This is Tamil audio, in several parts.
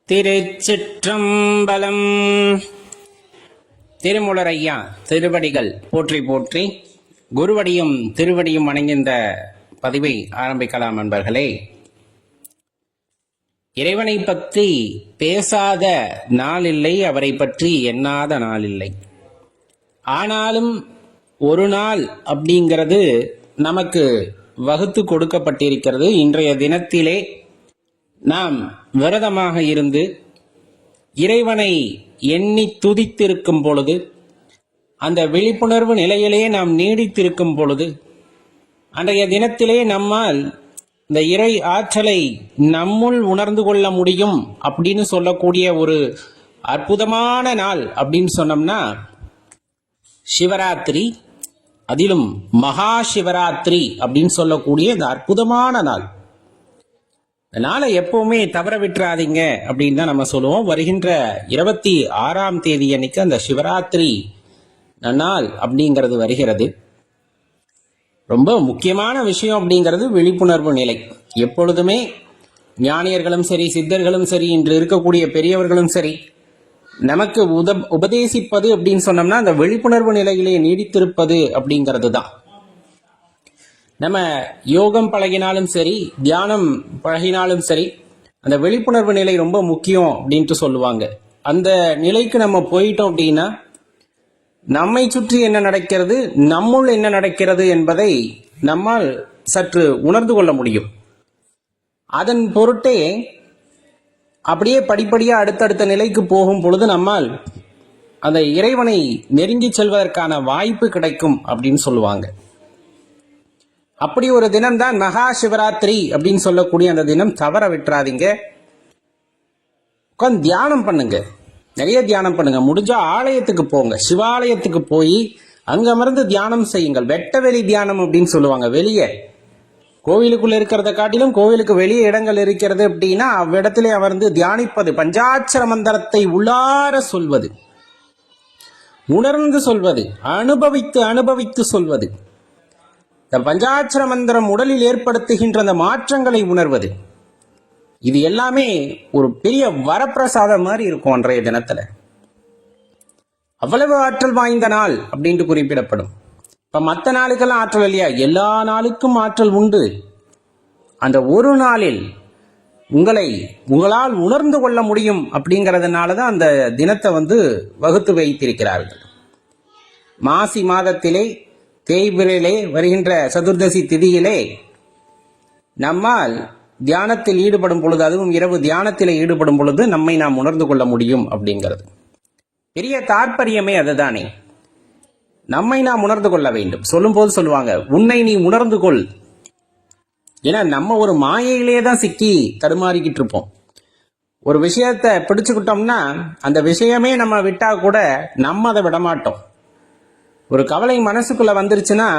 திருச்சிற்றம்பலம். திருமூலர் ஐயா திருவடிகள் போற்றி போற்றி, குருவடியும் திருவடியும் வணங்கின்ற பதிவை ஆரம்பிக்கலாம். நண்பர்களே, இறைவனை பற்றி பேசாத நாள் இல்லை, அவரை பற்றி எண்ணாத நாள் இல்லை. ஆனாலும் ஒரு நாள் அப்படிங்கிறது நமக்கு வகுத்து கொடுக்கப்பட்டிருக்கிறது. இன்றைய தினத்திலே நாம் விரதமாக இருந்து இறைவனை எண்ணி துதித்திருக்கும் பொழுது, அந்த விழிப்புணர்வு நிலையிலே நாம் நீடித்திருக்கும் பொழுது, அன்றைய தினத்திலே நம்மால் இந்த இறை ஆற்றலை நம்முள் உணர்ந்து கொள்ள முடியும் அப்படின்னு சொல்லக்கூடிய ஒரு அற்புதமான நாள் அப்படின்னு சொன்னோம்னா சிவராத்திரி, அதிலும் மகா சிவராத்திரி அப்படின்னு சொல்லக்கூடிய இந்த அற்புதமான நாள். இந்த நாளை எப்பவுமே தவற விட்டுறாதீங்க அப்படின்னு தான் நம்ம சொல்லுவோம். வருகின்ற 26ஆம் தேதி அன்னைக்கு அந்த சிவராத்திரி நாள் அப்படிங்கிறது வருகிறது. ரொம்ப முக்கியமான விஷயம் அப்படிங்கிறது விழிப்புணர்வு நிலை. எப்பொழுதுமே ஞானியர்களும் சரி, சித்தர்களும் சரி, இன்று இருக்கக்கூடிய பெரியவர்களும் சரி, நமக்கு உபதேசிப்பது அப்படின்னு சொன்னோம்னா அந்த விழிப்புணர்வு நிலையிலே நீடித்திருப்பது அப்படிங்கிறது தான். நம்ம யோகம் பழகினாலும் சரி, தியானம் பழகினாலும் சரி, அந்த விழிப்புணர்வு நிலை ரொம்ப முக்கியம் அப்படின்ட்டு சொல்லுவாங்க. அந்த நிலைக்கு நம்ம போயிட்டோம் அப்படின்னா நம்மை சுற்றி என்ன நடக்கிறது, நம்முள் என்ன நடக்கிறது என்பதை நம்மால் சற்று உணர்ந்து கொள்ள முடியும். அதன் பொருட்டே அப்படியே படிப்படியாக அடுத்தடுத்த நிலைக்கு போகும் பொழுது நம்மால் அந்த இறைவனை நெருங்கி செல்வதற்கான வாய்ப்பு கிடைக்கும் அப்படின்னு சொல்லுவாங்க. அப்படி ஒரு தினம்தான் மகா சிவராத்திரி அப்படின்னு சொல்லக்கூடிய அந்த தினம். தவற விட்டுறாதீங்க. உட்காந்து தியானம் பண்ணுங்க, நிறைய தியானம் பண்ணுங்க. முடிஞ்சா ஆலயத்துக்கு போங்க, சிவாலயத்துக்கு போய் அங்க அமர்ந்து தியானம் செய்யுங்கள். வெட்டவெளி தியானம் அப்படின்னு சொல்லுவாங்க. வெளியே கோவிலுக்குள்ள இருக்கிறத காட்டிலும் கோவிலுக்கு வெளியே இடங்கள் இருக்கிறது அப்படின்னா அவ்விடத்திலே அமர்ந்து தியானிப்பது, பஞ்சாட்சர மந்திரத்தை உள்ளார சொல்வது, உணர்ந்து சொல்வது, அனுபவித்து அனுபவித்து சொல்வது, இந்த பஞ்சாட்சர மந்திரம் உடலில் ஏற்படுத்துகின்ற அந்த மாற்றங்களை உணர்வது, இது எல்லாமே ஒரு பெரிய வரப்பிரசாதம் மாதிரி இருக்கும். அன்றைய தினத்துல அவ்வளவு ஆற்றல் வாய்ந்த நாள் அப்படின்ட்டு குறிப்பிடப்படும். இப்ப மற்ற நாளுக்கெல்லாம் ஆற்றல் இல்லையா? எல்லா நாளுக்கும் ஆற்றல் உண்டு. அந்த ஒரு நாளில் உங்களால் உணர்ந்து கொள்ள முடியும் அப்படிங்கிறதுனாலதான் அந்த தினத்தை வகுத்து வைத்திருக்கிறார்கள். மாசி மாதத்திலே தேய்பிரையிலே வருகின்ற சதுர்தசி திதியிலே நம்மால் தியானத்தில் ஈடுபடும் பொழுது, அதுவும் இரவு தியானத்திலே ஈடுபடும் பொழுது நம்மை நாம் உணர்ந்து கொள்ள முடியும் அப்படிங்கிறது பெரிய தாற்பயமே அதுதானே. நம்மை நாம் உணர்ந்து கொள்ள வேண்டும். சொல்லும் போது சொல்லுவாங்க, உன்னை நீ உணர்ந்து கொள். ஏன்னா நம்ம ஒரு மாயையிலே தான் சிக்கி தடுமாறிக்கிட்டு இருப்போம். ஒரு விஷயத்தை பிடிச்சுக்கிட்டோம்னா அந்த விஷயமே நம்ம விட்டா கூட நம்ம அதை விடமாட்டோம். ஒரு கவலை மனசுக்குள்ள வந்துருச்சுன்னா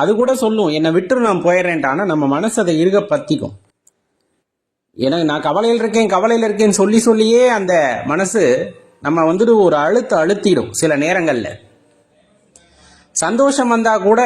அது கூட சொல்லும், என்னை விட்டு நான் போயிடுறேன்டா. ஆனா நம்ம மனசு அதை இருக பத்திக்கும். எனக்கு நான் கவலையில் இருக்கேன்னு சொல்லி சொல்லியே அந்த மனசு நம்ம ஒரு அழுத்திடும். சில நேரங்கள்ல சந்தோஷம் வந்தா கூட,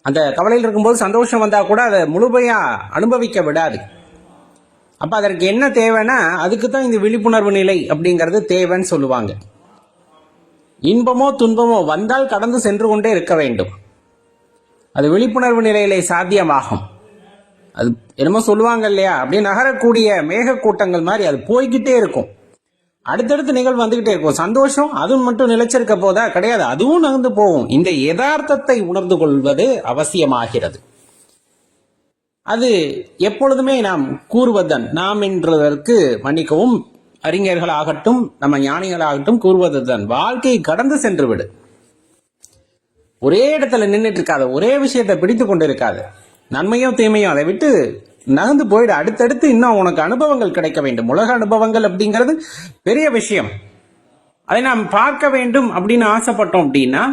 அந்த கவலையில் இருக்கும்போது சந்தோஷம் வந்தா கூட அதை முழுமையா அனுபவிக்க விடாது. அப்ப அதற்கு என்ன தேவைன்னா அதுக்கு தான் இந்த விழிப்புணர்வு நிலை அப்படிங்கிறது தேவைன்னு சொல்லுவாங்க. இன்பமோ துன்பமோ வந்தால் கடந்து சென்று கொண்டே இருக்க வேண்டும். அது விழிப்புணர்வு நிலையிலே சாத்தியமாகும். அது என்னமோ சொல்லுவாங்க இல்லையா, அப்படியே நகரக்கூடிய மேகக்கூட்டங்கள் மாதிரி அது போய்கிட்டே இருக்கும். அடுத்தடுத்து நிகழ்வு வந்துகிட்டே இருக்கும். சந்தோஷம் அதுவும் மட்டும் நிலைச்சிருக்க போதா? கிடையாது, அதுவும் நகர்ந்து போகும். இந்த யதார்த்தத்தை உணர்ந்து கொள்வது அவசியமாகிறது. அது எப்பொழுதுமே நாம் கூறுவதன், நாம் என்றதற்கு மன்னிக்கவும், அறிஞர்களாகட்டும் நம்ம ஞானிகளாகட்டும் கூறுவதுதான், வாழ்க்கையை கடந்து சென்று விடு. ஒரே இடத்துல நின்றுட்டு இருக்காத, ஒரே விஷயத்தை பிடித்து கொண்டு இருக்காது. நன்மையோ தீமையோ அதை விட்டு நகர்ந்து போயிடு. அடுத்தடுத்து இன்னும் உனக்கு அனுபவங்கள் கிடைக்க வேண்டும். உலக அனுபவங்கள் அப்படிங்கிறது பெரிய விஷயம். அதை நாம் பார்க்க வேண்டும் அப்படின்னு ஆசைப்பட்டோம் அப்படின்னா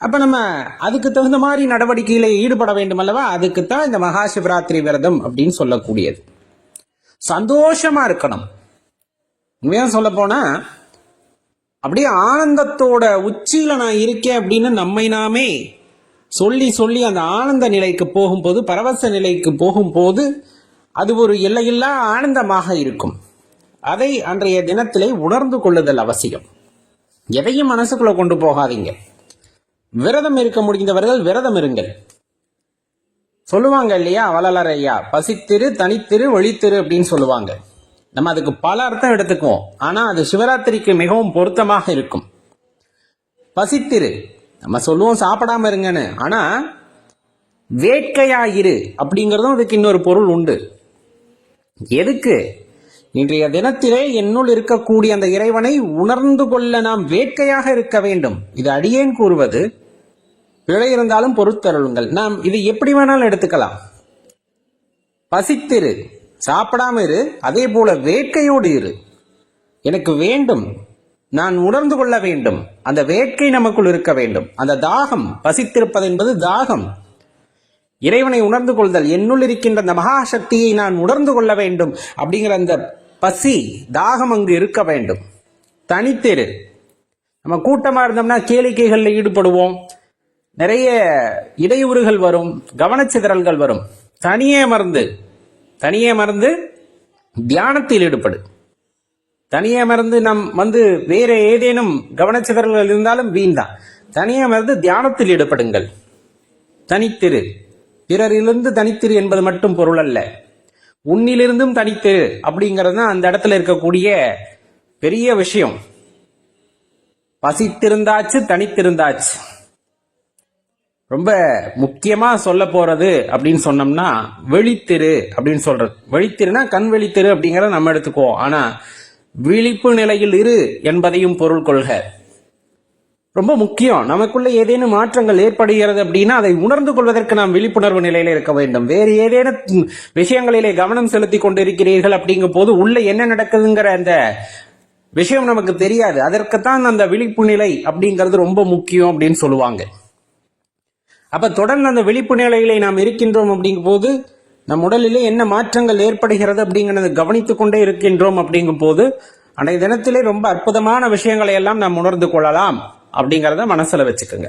அப்ப நம்ம அதுக்கு தகுந்த மாதிரி நடவடிக்கையில ஈடுபட வேண்டும் அல்லவா? அதுக்குத்தான் இந்த மகா சிவராத்திரி விரதம் அப்படின்னு சொல்லக்கூடியது. சந்தோஷமா இருக்கணும். உண்மையா சொல்ல போனா அப்படியே ஆனந்தத்தோட உச்சியில நான் இருக்கேன் அப்படின்னு நம்மை நாமே சொல்லி சொல்லி அந்த ஆனந்த நிலைக்கு போகும்போது, பரவச நிலைக்கு போகும்போது அது ஒரு எல்லையில்லா ஆனந்தமாக இருக்கும். அதை அன்றைய தினத்திலே உணர்ந்து கொள்ளுதல் அவசியம். எதையும் மனசுக்குள்ள கொண்டு போகாதீங்க. விரதம் இருக்க முடிந்தவர்கள் விரதம் இருங்கள். சொல்லுவாங்க இல்லையா வள்ளலார் ஐயா, பசித்திரு, தனித்திரு, ஒளித்திரு அப்படின்னு சொல்லுவாங்க. நம்ம அதுக்கு பல அர்த்தம் எடுத்துக்குவோம். ஆனா அது சிவராத்திரிக்கு மிகவும் பொருத்தமாக இருக்கும். பசித்திரு, நம்ம சொல்லுவோம் சாப்பிடாம இருங்கன்னு. ஆனா வேட்கையாயிரு அப்படிங்கறதும் அதுக்கு இன்னொரு பொருள் உண்டு. எதுக்கு? இன்றைய தினத்திலே என்னுள் இருக்கக்கூடிய அந்த இறைவனை உணர்ந்து கொள்ள நாம் வேட்கையாக இருக்க வேண்டும். இது அடியேன் கூறுவது. பிழை இருந்தாலும் பொறுத்தருளுங்கள். நாம் இது எப்படி வேணாலும் எடுத்துக்கலாம். பசித்திரு, சாப்பிடாம இரு. அதே போல வேட்கையோடு இரு. எனக்கு வேண்டும், நான் உணர்ந்து கொள்ள வேண்டும். அந்த வேட்கை நமக்குள் இருக்க வேண்டும். அந்த தாகம், பசித்திருப்பது என்பது தாகம். இறைவனை உணர்ந்து கொள்தல், என்னுள் இருக்கின்ற அந்த மகாசக்தியை நான் உணர்ந்து கொள்ள வேண்டும் அப்படிங்கிற அந்த பசி, தாகம் அங்கு இருக்க வேண்டும். தனித்திரு, நம்ம கூட்டமா இருந்தோம்னா கேளிக்கைகள்ல ஈடுபடுவோம். நிறைய இடையூறுகள் வரும், கவனச்சிதறல்கள் வரும். தனியே மறந்து தியானத்தில் ஈடுபடு. தனியே மறந்து நம் வேற ஏதேனும் கவனச்சிதறல்கள் இருந்தாலும் வீண்தான். தனியே மறந்து தியானத்தில் ஈடுபடுங்கள். தனித்திரு, பிறரிலிருந்து தனித்திரு என்பது மட்டும் பொருள் அல்ல. உன்னிலிருந்தும் தனித்திரு அப்படிங்கிறது தான் அந்த இடத்துல இருக்கக்கூடிய பெரிய விஷயம். பசித்திருந்தாச்சு, தனித்திருந்தாச்சு. ரொம்ப முக்கியமா சொல்ல போறது அப்படின்னு சொன்னோம்னா வெளித்திரு அப்படின்னு சொல்றது. வெளித்திருனா கண் வெளித்திரு அப்படிங்கறத நம்ம எடுத்துக்குவோம். ஆனா விழிப்பு நிலையில் இரு என்பதையும் பொருள் கொள்க. ரொம்ப முக்கியம். நமக்குள்ள ஏதேனும் மாற்றங்கள் ஏற்படுகிறது அப்படின்னா அதை உணர்ந்து கொள்வதற்கு நாம் விழிப்புணர்வு நிலையில இருக்க வேண்டும். வேறு ஏதேனும் விஷயங்களிலே கவனம் செலுத்தி கொண்டு இருக்கிறீர்கள் அப்படிங்கும் போது உள்ள என்ன நடக்குதுங்கிற அந்த விஷயம் நமக்கு தெரியாது. அதற்குத்தான் அந்த விழிப்பு நிலை அப்படிங்கிறது ரொம்ப முக்கியம் அப்படின்னு சொல்லுவாங்க. அப்ப தொடர்ந்து அந்த விழிப்பு நிலையிலே நாம் இருக்கின்றோம் அப்படிங்கும் போது நம் உடலிலே என்ன மாற்றங்கள் ஏற்படுகிறது அப்படிங்கிறத கவனித்துக் கொண்டே இருக்கின்றோம் அப்படிங்கும் போது அன்றைய தினத்திலே ரொம்ப அற்புதமான விஷயங்களை எல்லாம் நாம் உணர்ந்து கொள்ளலாம் அப்படிங்கறத மனசுல வச்சுக்கோங்க.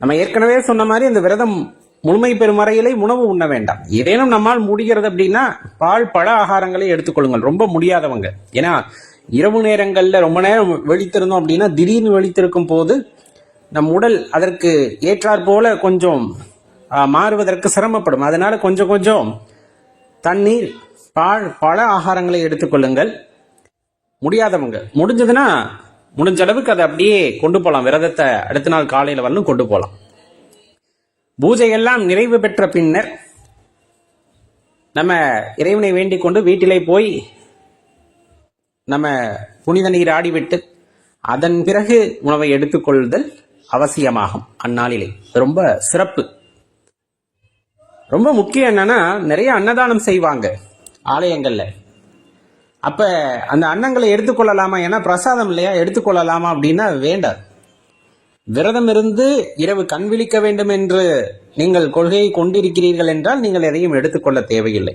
நம்ம ஏற்கனவே சொன்ன மாதிரி இந்த விரதம் முழுமை பெறும் வரையிலே உணவு உண்ண வேண்டாம். ஏதேனும் நம்மால் முடிகிறது அப்படின்னா பால் பழ ஆகாரங்களை எடுத்துக்கொள்ளுங்கள். ரொம்ப முடியாதவங்க, ஏன்னா இரவு நேரங்கள்ல ரொம்ப நேரம் வெளித்திருந்தோம் அப்படின்னா திடீர்னு வெளித்திருக்கும் போது நம் உடல் அதற்கு ஏற்றாற் போல கொஞ்சம் மாறுவதற்கு சிரமப்படும். அதனால கொஞ்சம் கொஞ்சம் தண்ணீர், பால், பழ ஆகாரங்களை எடுத்துக்கொள்ளுங்கள். முடியாதவங்க முடிஞ்சதுன்னா முடிஞ்ச அளவுக்கு அதை அப்படியே கொண்டு போகலாம். விரதத்தை அடுத்த நாள் காலையில வரலும் கொண்டு போகலாம். பூஜை எல்லாம் நிறைவு பெற்ற பின்னர் நம்ம இறைவனை வேண்டிக் கொண்டு வீட்டிலே போய் நம்ம புனித நீர் ஆடிவிட்டு அதன் பிறகு உணவை எடுத்துக்கொள்ளுதல் அவசியமாகும். அந்நாளிலே ரொம்ப சிறப்பு. ரொம்ப முக்கியம் என்னன்னா நிறைய அன்னதானம் செய்வாங்க ஆலயங்கள்ல. அப்ப அந்த அன்னங்களை எடுத்துக்கொள்ளலாமா? ஏன்னா பிரசாதம் இல்லையா, எடுத்துக்கொள்ளலாமா அப்படின்னா வேண்டாம். விரதம் இருந்து இரவு கண் விழிக்க வேண்டும் என்று நீங்கள் கொள்கையை கொண்டிருக்கிறீர்கள் என்றால் நீங்கள் எதையும் எடுத்துக்கொள்ள தேவையில்லை.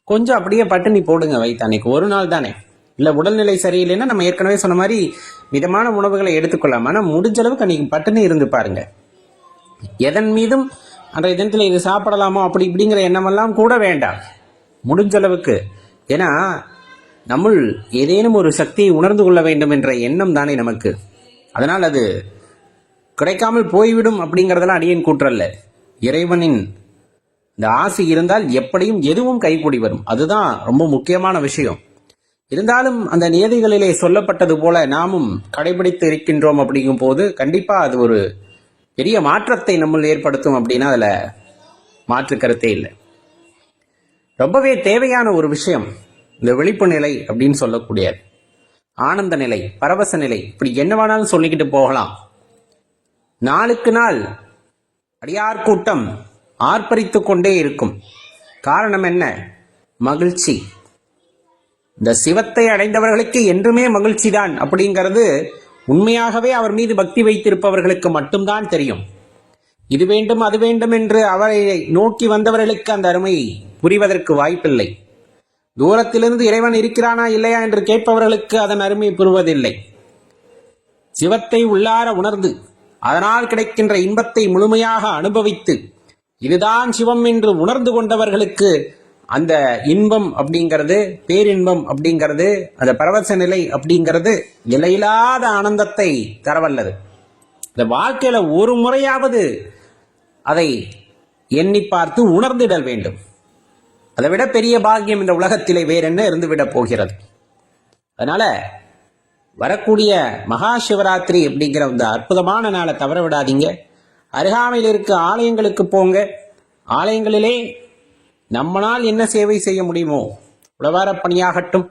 கொஞ்சம் அப்படியே பட்டினி போடுங்க வைத்து, அன்னைக்கு ஒரு நாள் தானே. இல்ல உடல்நிலை சரியில்லைன்னா நம்ம ஏற்கனவே சொன்ன மாதிரி மிதமான உணவுகளை எடுத்துக்கொள்ளலாம். ஆனா முடிஞ்ச அளவுக்கு அன்னைக்கு பட்டினி இருந்து பாருங்க. எதன் மீதும் அன்றைய தினத்துல இது சாப்பிடலாமா அப்படி இப்படிங்கிற எண்ணமெல்லாம் கூட வேண்டாம் முடிஞ்ச அளவுக்கு. ஏன்னா நம்முள் ஏதேனும் ஒரு சக்தியை உணர்ந்து கொள்ள வேண்டும் என்ற எண்ணம் தானே நமக்கு. அதனால் அது கிடைக்காமல் போய்விடும் அப்படிங்கறதெல்லாம் அடியேன் கூற்றல்ல. இறைவனின் இந்த ஆசை இருந்தால் எப்படியும் எதுவும் கைகூடி வரும். அதுதான் ரொம்ப முக்கியமான விஷயம். இருந்தாலும் அந்த நியதிகளிலே சொல்லப்பட்டது போல நாமும் கடைபிடித்து இருக்கின்றோம் அப்படிங்கும் போது கண்டிப்பா அது ஒரு பெரிய மாற்றத்தை நம்மள் ஏற்படுத்தும் அப்படின்னா அதுல மாற்று கருத்தே இல்லை. ரொம்பவே தேவையான ஒரு விஷயம் இந்த விழிப்பு நிலை அப்படின்னு சொல்லக்கூடியது. ஆனந்த நிலை, பரவச நிலை, இப்படி என்ன வேணாலும் சொல்லிக்கிட்டு போகலாம். நாளுக்கு நாள் அடியார் கூட்டம் ஆர்ப்பரித்துக் கொண்டே இருக்கும். காரணம் என்ன? மகிழ்ச்சி. இந்த சிவத்தை அடைந்தவர்களுக்கு என்றுமே மகிழ்ச்சி தான் அப்படிங்கிறது உண்மையாகவே அவர் மீது பக்தி வைத்திருப்பவர்களுக்கு மட்டும்தான் தெரியும். இது வேண்டும் அது வேண்டும் என்று அவரை நோக்கி வந்தவர்களுக்கு அந்த அருமை புரிவதற்கு வாய்ப்பில்லை. தூரத்திலிருந்து இறைவன் இருக்கிறானா இல்லையா என்று கேட்பவர்களுக்கு அதன் அருமை புரிவதில்லை. சிவத்தை உள்ளார உணர்ந்து அதனால் கிடைக்கின்ற இன்பத்தை முழுமையாக அனுபவித்து இதுதான் சிவம் என்று உணர்ந்து கொண்டவர்களுக்கு அந்த இன்பம் அப்படிங்கிறது, பேரின்பம் அப்படிங்கிறது, அந்த பரவச நிலை அப்படிங்கிறது நிலையில்லாத ஆனந்தத்தை தரவல்லது. இந்த வாழ்க்கையில ஒரு முறையாவது அதை எண்ணி பார்த்து உணர்ந்திடல் வேண்டும். அதை விட பெரிய பாக்கியம் இந்த உலகத்திலே வேறென்ன இருந்துவிட போகிறது. அதனால வரக்கூடிய மகா சிவராத்திரி அப்படிங்கிற இந்த அற்புதமான நாளை தவற விடாதீங்க. அருகாமையில் இருக்க ஆலயங்களுக்கு போங்க. ஆலயங்களிலே நம்மளால் என்ன சேவை செய்ய முடியுமோ, உழவார பணியாகட்டும்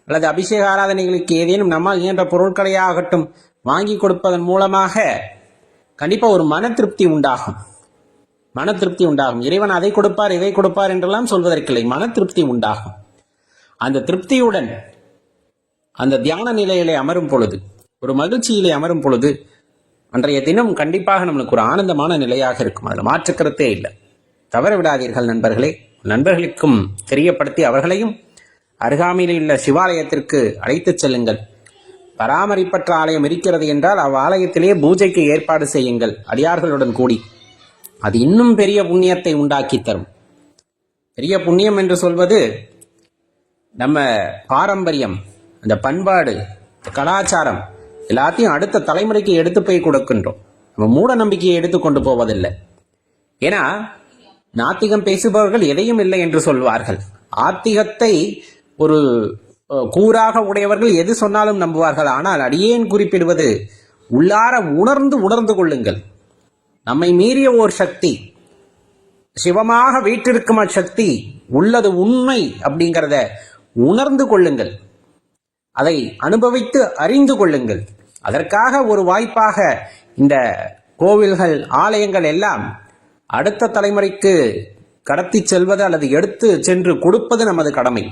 அல்லது அபிஷேக ஆராதனைகளுக்கு ஏதேனும் நம்மால் இயன்ற பொருட்களை ஆகட்டும் வாங்கி கொடுப்பதன் மூலமாக கண்டிப்பாக ஒரு மன திருப்தி உண்டாகும். மன திருப்தி உண்டாகும். இறைவன் அதை கொடுப்பார் இதை கொடுப்பார் என்றெல்லாம் சொல்வதற்கில்லை, மன திருப்தி உண்டாகும். அந்த திருப்தியுடன் அந்த தியான நிலையிலே அமரும் பொழுது, ஒரு மகிழ்ச்சியிலே அமரும் பொழுது அன்றைய தினம் கண்டிப்பாக நம்மளுக்கு ஒரு ஆனந்தமான நிலையாக இருக்கும். அதில் மாற்றுக்கருத்தே இல்லை. தவற விடாதீர்கள் நண்பர்களே. நண்பர்களுக்கும் தெரியப்படுத்தி அவர்களையும் அருகாமையில் உள்ள சிவாலயத்திற்கு அழைத்துச் செல்லுங்கள். பராமரிப்பற்ற ஆலயம் இருக்கிறது என்றால் அவ்வாலயத்திலே பூஜைக்கு ஏற்பாடு செய்யுங்கள் அடியார்களுடன் கூடி. அது இன்னும் பெரிய புண்ணியத்தை உண்டாக்கி தரும். பெரிய புண்ணியம் என்று சொல்வது நம்ம பாரம்பரியம், அந்த பண்பாடு, கலாச்சாரம் எல்லாத்தையும் அடுத்த தலைமுறைக்கு எடுத்து போய் கொடுக்கின்றோம். நம்ம மூட நம்பிக்கையை எடுத்துக்கொண்டு போவதில்லை. ஏன்னா நாத்திகம் பேசுபவர்கள் எதையும் இல்லை என்று சொல்வார்கள். ஆத்திகத்தை ஒரு கூறாக உடையவர்கள் எது சொன்னாலும் நம்புவார்கள். ஆனால் அடியேன் குறிப்பிடுவது உள்ளார உணர்ந்து கொள்ளுங்கள். நம்மை மீறிய ஓர் சக்தி, சிவமாக வீற்றிருக்கும் அச்சக்தி உள்ளது உண்மை அப்படிங்கிறத உணர்ந்து கொள்ளுங்கள். அதை அனுபவித்து அறிந்து கொள்ளுங்கள். அதற்காக ஒரு வாய்ப்பாக இந்த கோவில்கள், ஆலயங்கள் எல்லாம் அடுத்த தலைமுறைக்கு கடத்தி செல்வது அல்லது எடுத்து சென்று கொடுப்பது நமது கடமை.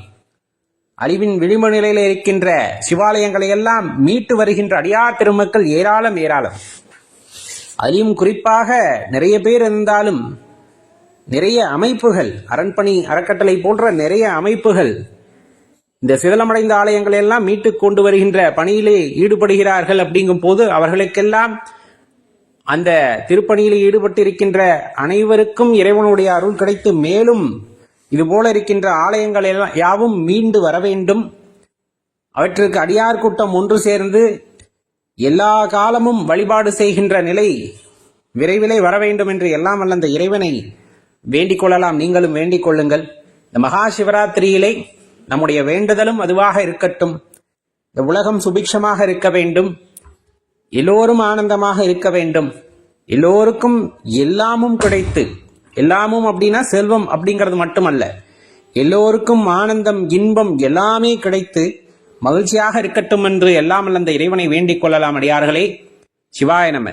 அழிவின் விளிம்பு நிலையில் இருக்கின்ற சிவாலயங்களை எல்லாம் மீட்டு வருகின்ற அடியார் பெருமக்கள் ஏராளம் ஏராளம். அதிலும் குறிப்பாக நிறைய பேர் இருந்தாலும் நிறைய அமைப்புகள், அரண்பணி அறக்கட்டளை போன்ற நிறைய அமைப்புகள் இந்த சிதலமடைந்த ஆலயங்களை எல்லாம் மீட்டு கொண்டு வருகின்ற பணியிலே ஈடுபடுகிறார்கள். அப்படிங்கும் போது அவர்களுக்கெல்லாம், அந்த திருப்பணியில் ஈடுபட்டிருக்கின்ற அனைவருக்கும் இறைவனுடைய அருள் கிடைத்து மேலும் இதுபோல இருக்கின்ற ஆலயங்கள் எல்லாம் யாவும் மீண்டு வர வேண்டும். அவற்றிற்கு அடியார் கூட்டம் ஒன்று சேர்ந்து எல்லா காலமும் வழிபாடு செய்கின்ற நிலை விரைவிலே வர வேண்டும் என்று எல்லாம் வல்ல அந்த இறைவனை வேண்டிக் கொள்ளலாம். நீங்களும் வேண்டிக் கொள்ளுங்கள். இந்த மகா சிவராத்திரியிலே நம்முடைய வேண்டுதலும் அதுவாக இருக்கட்டும். இந்த உலகம் சுபிக்ஷமாக இருக்க வேண்டும், எல்லோரும் ஆனந்தமாக இருக்க வேண்டும், எல்லோருக்கும் எல்லாமும் கிடைத்து, எல்லாமும் அப்படின்னா செல்வம் அப்படிங்கிறது மட்டுமல்ல, எல்லோருக்கும் ஆனந்தம், இன்பம் எல்லாமே கிடைத்து மகிழ்ச்சியாக இருக்கட்டும் என்று எல்லாம் அந்த இறைவனை வேண்டிக் கொள்ளலாம். அடியார்களே, சிவாய நம.